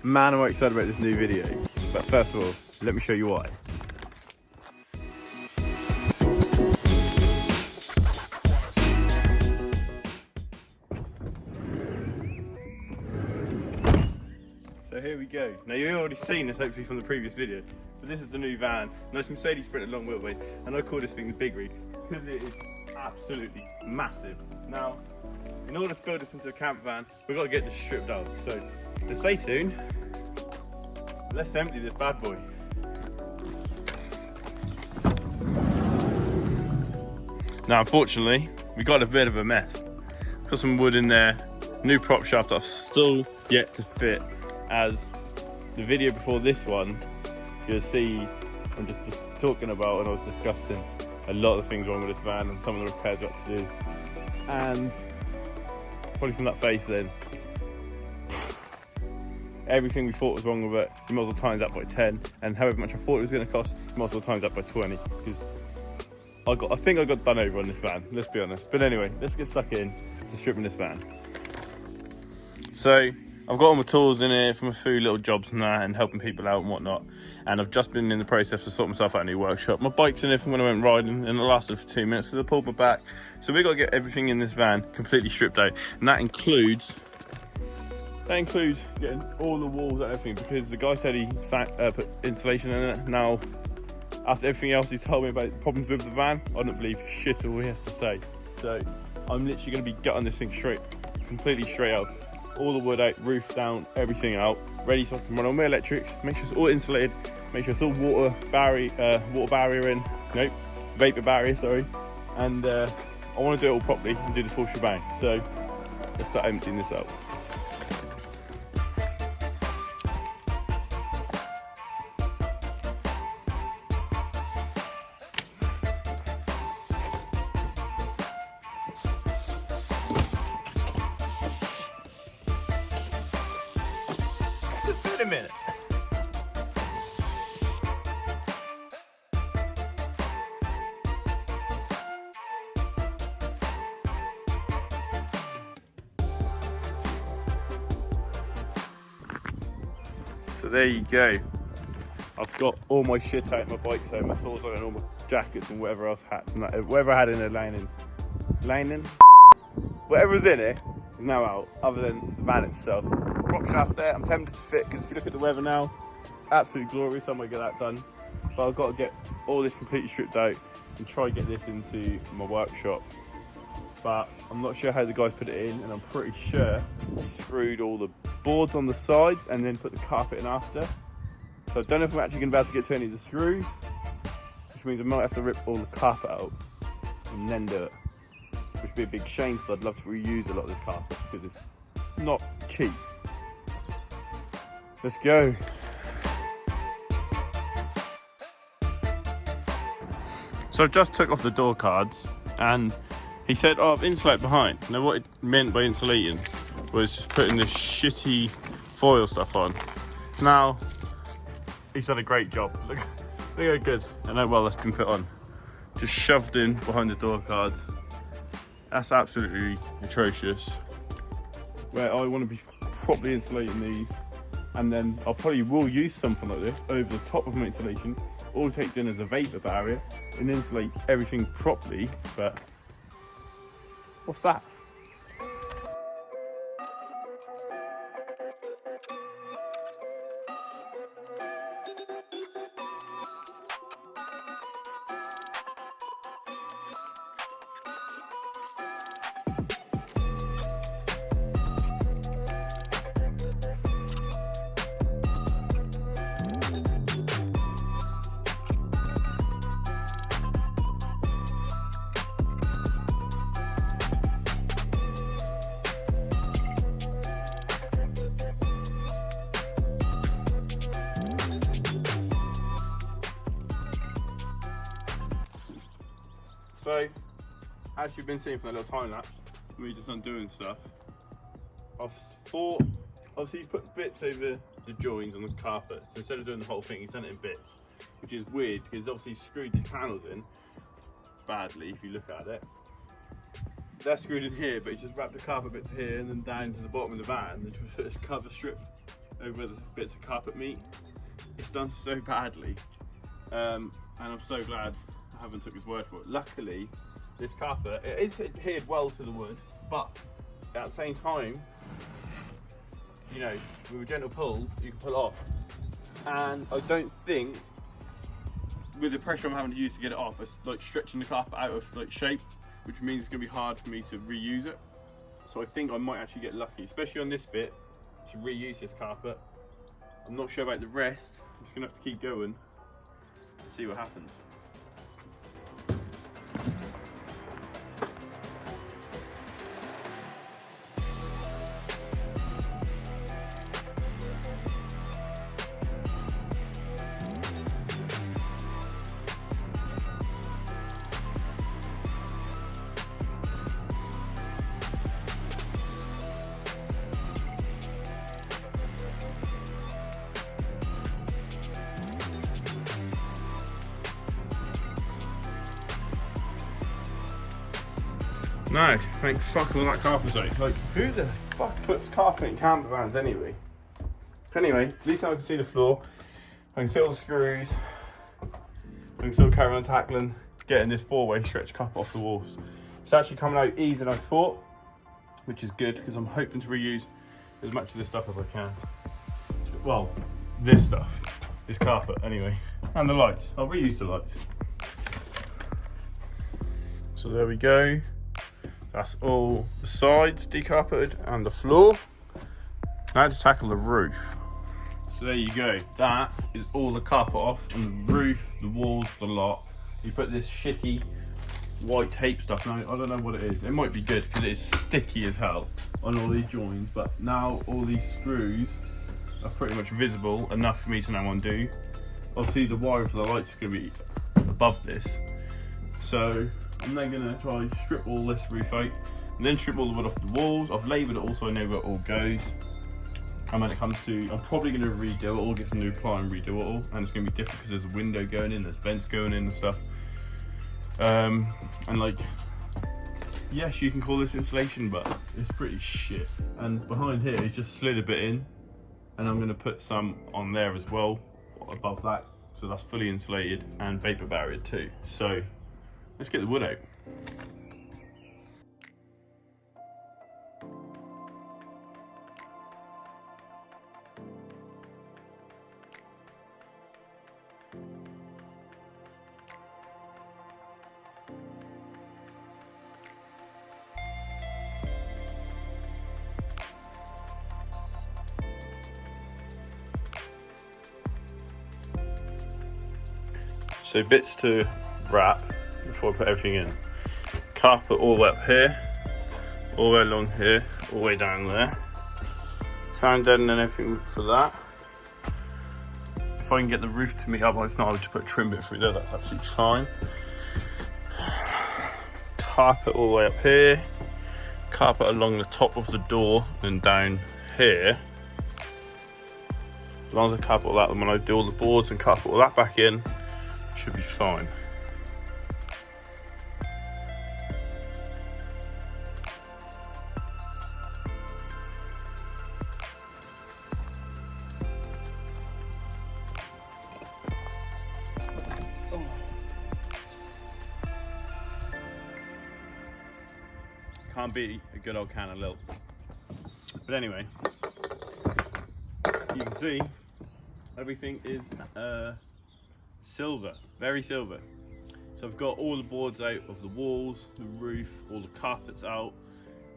Man, am I excited about this new video. But first of all, let me show you why. So here we go. Now you've already seen this hopefully from the previous video, but this is the new van. Now it's Mercedes Sprinter long wheelbase, and I call this thing the Big Rig because it is absolutely massive. Now, in order to build this into a camper van, we've got to get this stripped out. So stay tuned. Let's empty this bad boy. Now unfortunately, we got a bit of a mess. Got some wood in there, new prop shaft that I've still yet to fit. As the video before this one, you'll see I'm just talking about, and I was discussing a lot of things wrong with this van and some of the repairs we have to do. And probably from that face then, everything we thought was wrong with it, you might as well times that by 10, and however much I thought it was going to cost, you might as well times that by 20, because I think I got done over on this van, let's be honest. But anyway, let's get stuck in to stripping this van. So I've got all my tools in here from a few little jobs and that, and helping people out and whatnot, and I've just been in the process of sorting myself out in a new workshop. My bike's in here from when I went riding, and it lasted for 2 minutes, so I pulled my back. So we've got to get everything in this van completely stripped out, and that includes getting all the walls and everything, because the guy said he put insulation in it. Now, after everything else he's told me about the problems with the van, I don't believe shit all he has to say. So I'm literally going to be gutting this thing completely straight out. All the wood out, roof down, everything out, ready so I can run all my electrics, make sure it's all insulated, make sure it's all water barrier in, nope, vapor barrier, sorry. And I want to do it all properly and do the full shebang. So let's start emptying this out. Just a minute. So there you go. I've got all my shit out, my bike's out, my tools out, and all my jackets and whatever else, hats and that, whatever I had in there lining, whatever was in it is now out, other than the van itself. Prop shaft there, I'm tempted to fit, because if you look at the weather now, it's absolutely glorious. I'm gonna get that done. But I've got to get all this completely stripped out and try and get this into my workshop. But I'm not sure how the guys put it in, and I'm pretty sure he screwed all the boards on the sides and then put the carpet in after. So I don't know if I'm actually gonna be able to get to any of the screws, which means I might have to rip all the carpet out and then do it. Which would be a big shame, because I'd love to reuse a lot of this carpet, because it's not cheap. Let's go. So I just took off the door cards, and he said, oh, I've insulated behind. Now what it meant by insulating was just putting this shitty foil stuff on. Now, he's done a great job. Look how good and how well that's been put on. Just shoved in behind the door cards. That's absolutely atrocious. Where I want to be properly insulating these, and then I probably will use something like this over the top of my insulation, all taped in as a vapor barrier, and insulate everything properly. But what's that? So, as you've been seeing from that little time lapse, me just undoing stuff, I've thought, obviously he's put bits over the joins on the carpet, so instead of doing the whole thing, he's done it in bits, which is weird, because obviously he's screwed the panels in badly, if you look at it. They're screwed in here, but he's just wrapped the carpet bit to here and then down to the bottom of the van, and just put this cover strip over the bits of carpet meat. It's done so badly, and I'm so glad I haven't took his word for it. Luckily, this carpet, it is adhered well to the wood, but at the same time, you know, with a gentle pull, you can pull off. And I don't think, with the pressure I'm having to use to get it off, it's like stretching the carpet out of like shape, which means it's gonna be hard for me to reuse it. So I think I might actually get lucky, especially on this bit, to reuse this carpet. I'm not sure about the rest. I'm just gonna have to keep going and see what happens. No, thank fuck all that carpet's out. Like, who the fuck puts carpet in camper vans anyway? Anyway, at least I can see the floor. I can see all the screws. I can still carry on tackling, getting this 4-way stretch cup off the walls. It's actually coming out easier than I thought, which is good because I'm hoping to reuse as much of this stuff as I can. Well, this stuff, this carpet anyway, and the lights. I'll reuse the lights. So there we go. That's all the sides decarpeted and the floor. Now to tackle the roof. So there you go. That is all the carpet off and the roof, the walls, the lot. You put this shitty white tape stuff. Now I don't know what it is. It might be good because it's sticky as hell on all these joins. But now all these screws are pretty much visible enough for me to now undo. Obviously the wire for the lights is going to be above this. So I'm then going to try and strip all this roof out and then strip all the wood off the walls. I've labelled it all so I know where it all goes. And when it comes to, I'm probably going to redo it all, get some new ply and redo it all. And it's going to be different because there's a window going in, there's vents going in and stuff. And like, yes, you can call this insulation, but it's pretty shit. And behind here, it's just slid a bit in. And I'm going to put some on there as well, above that. So that's fully insulated and vapor barrier too. So let's get the wood out. So bits to wrap before I put everything in. Carpet all the way up here, all the way along here, all the way down there. Sound deadening and everything for that. If I can get the roof to meet up, if not I'll just put a trim bit through there, that's absolutely fine. Carpet all the way up here. Carpet along the top of the door and down here. As long as I carpet all that, then when I do all the boards and carpet all that back in, should be fine. Can't beat a good old can of Lil. But anyway, you can see everything is silver, very silver. So I've got all the boards out of the walls, the roof, all the carpets out,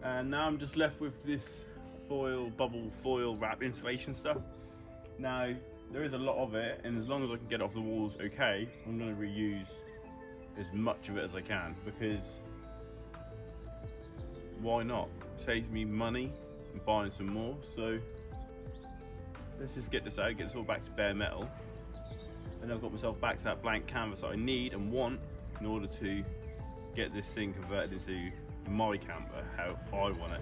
and now I'm just left with this foil, bubble foil wrap insulation stuff. Now there is a lot of it, and as long as I can get it off the walls okay, I'm going to reuse as much of it as I can, because why not? It saves me money and buying some more. So let's just get this out, get this all back to bare metal. And I've got myself back to that blank canvas that I need and want in order to get this thing converted into my camper, how I want it.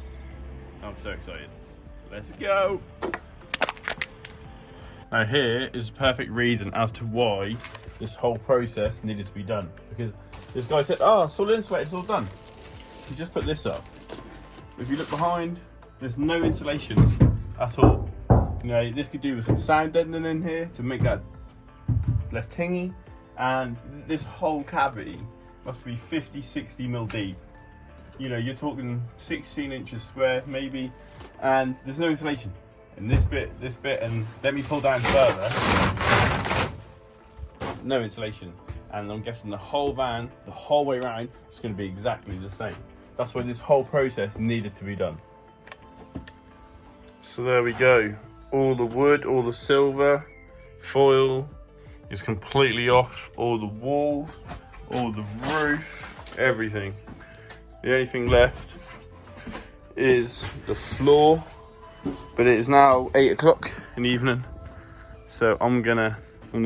I'm so excited. Let's go! Now here is the perfect reason as to why this whole process needed to be done. Because this guy said, oh, it's all insulated, it's all done. He just put this up. If you look behind, there's no insulation at all. You know, this could do with some sound deadening in here to make that less tingy. And this whole cavity must be 50, 60 mil deep. You know, you're talking 16 inches square maybe, and there's no insulation in this bit, and let me pull down further. No insulation, and I'm guessing the whole van, the whole way around, is going to be exactly the same. That's why this whole process needed to be done. So there we go. All the wood, all the silver foil is completely off. All the walls, all the roof, everything. The only thing left is the floor, but it is now 8 o'clock in the evening. So I'm gonna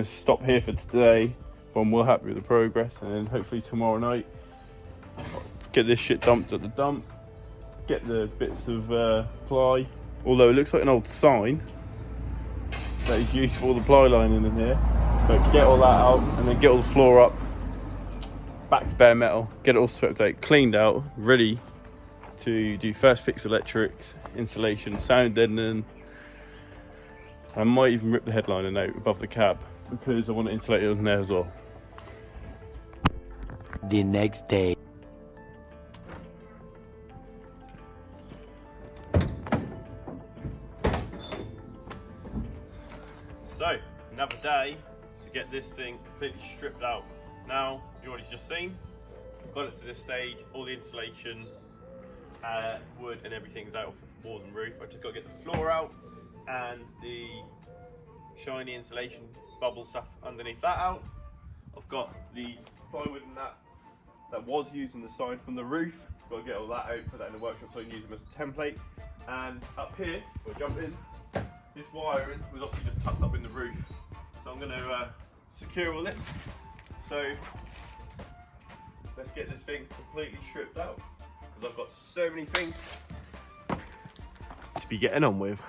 stop here for today. But I'm well happy with the progress, and then hopefully tomorrow night get this shit dumped at the dump, get the bits of ply. Although it looks like an old sign that is used for all the ply lining in here. But get all that out and then get all the floor up, back to bare metal, get it all swept out, cleaned out, ready to do first fix electrics, insulation, sound deadening. I might even rip the headliner out above the cab because I want to insulate it in there as well. The next day. So, another day to get this thing completely stripped out. Now, you already just seen, I've got it to this stage, all the insulation, wood and everything's out of the walls and roof. I just got to get the floor out and the shiny insulation bubble stuff underneath that out. I've got the plywood and that was used in the sign from the roof. Got to get all that out, put that in the workshop so I can use them as a template. And up here, we'll jump in. This wiring was obviously just tucked up in the roof, so I'm going to secure all it. So let's get this thing completely stripped out, because I've got so many things to be getting on with.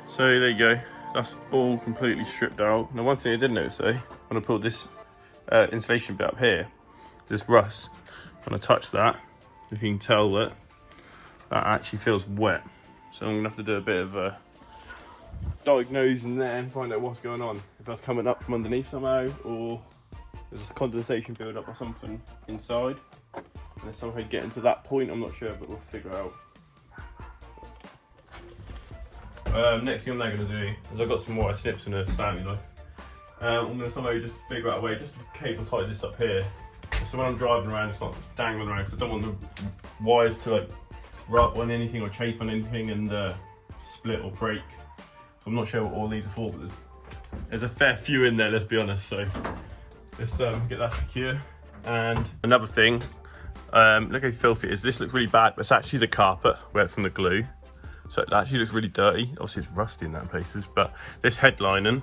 So there you go, that's all completely stripped out. Now one thing I did notice though, when I pulled this insulation bit up here, this rust, when I touch that, you can tell that actually feels wet. So I'm gonna have to do a bit of a diagnosing there and find out what's going on. If that's coming up from underneath somehow, or there's a condensation build up or something inside. And it's somehow getting to that point, I'm not sure, but we'll figure out. Next thing I'm now going to do is I've got some more snips and a slammy knife. I'm going to somehow just figure out a way just to cable tie this up here, so when I'm driving around it's not dangling around, because I don't want the wires to like rub on anything or chafe on anything and split or break. So I'm not sure what all these are for, but there's a fair few in there, let's be honest. So let's get that secure. And another thing, look how filthy it is. This looks really bad, but it's actually the carpet wet from the glue. So it actually looks really dirty. Obviously it's rusty in that places, but this headlining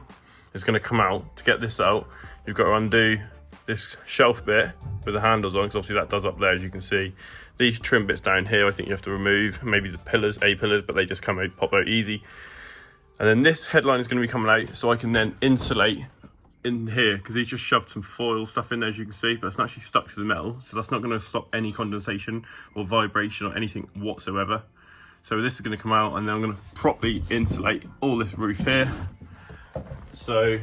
is going to come out. To get this out, you've got to undo this shelf bit with the handles on, because obviously that does up there, as you can see. These trim bits down here, I think you have to remove. Maybe the pillars, A-pillars, but they just come out, pop out easy. And then this headline is going to be coming out, so I can then insulate in here, because he's just shoved some foil stuff in there, as you can see, but it's not actually stuck to the metal, so that's not going to stop any condensation or vibration or anything whatsoever. So this is going to come out, and then I'm going to properly insulate all this roof here. So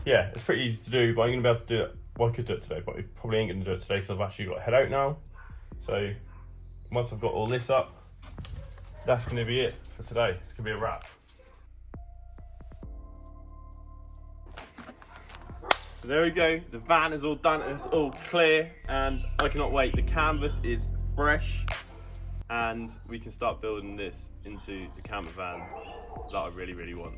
yeah, it's pretty easy to do, but I'm going to be able to do it. Well, I could do it today, but I probably ain't going to do it today because I've actually got to head out now. So once I've got all this up, that's going to be it for today. It's going to be a wrap. So there we go, the van is all done, it's all clear, and I cannot wait. The canvas is fresh, and we can start building this into the camper van that I really, really want.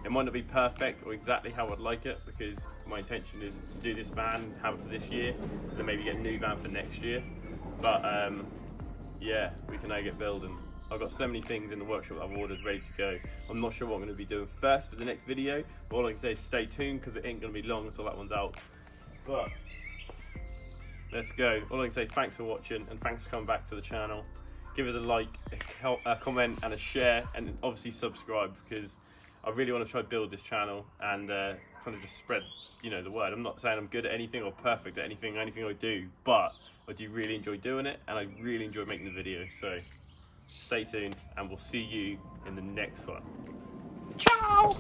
It might not be perfect or exactly how I'd like it, because my intention is to do this van and have it for this year, and then maybe get a new van for next year. But yeah, we can now get building. I've got so many things in the workshop that I've ordered ready to go. I'm not sure what I'm going to be doing first for the next video, but all I can say is stay tuned because it ain't going to be long until that one's out. But let's go. All I can say is thanks for watching and thanks for coming back to the channel. Give us a like, a comment and a share, and obviously subscribe, because I really want to try to build this channel and kind of just spread, you know, the word. I'm not saying I'm good at anything or perfect at anything I do, but I do really enjoy doing it and I really enjoy making the videos. So stay tuned and we'll see you in the next one. Ciao!